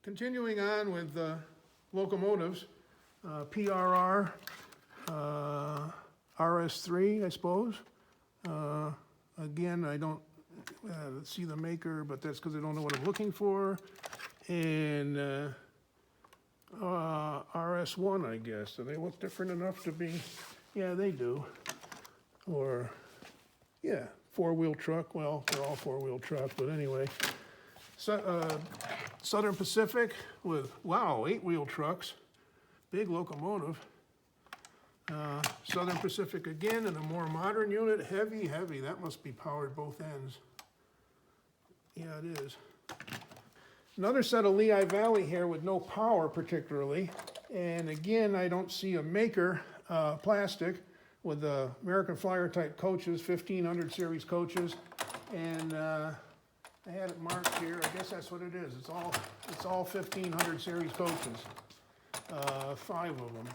Continuing on with locomotives, PRR, RS3, I suppose. Again, I don't see the maker, but that's because I don't know what I'm looking for. And RS1, I guess. Do they look different enough to be? Yeah, they do. Or, yeah, four-wheel truck. Well, they're all four-wheel truck, but anyway. So, Southern Pacific with, wow, 8-wheel trucks. Big locomotive. Southern Pacific again in a more modern unit. Heavy. That must be powered both ends. Yeah, it is. Another set of Lehigh Valley here with no power particularly. And again, I don't see a maker, plastic, with the American Flyer type coaches, 1500 series coaches. And I had it marked here. I guess that's what it is. It's all 1500 series coaches. 5 of them.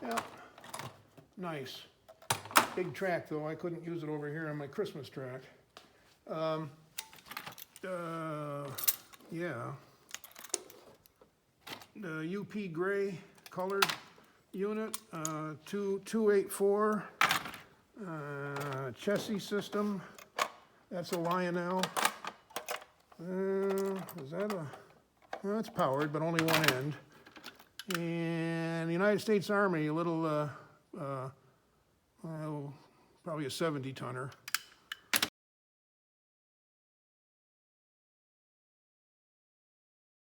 Yeah, nice. Big track though. I couldn't use it over here on my Christmas track. Yeah. The UP gray colored unit, 284. Chassis system. That's a Lionel. Is that a? Well, it's powered, but only one end. And the United States Army, a little, probably a 70-tonner.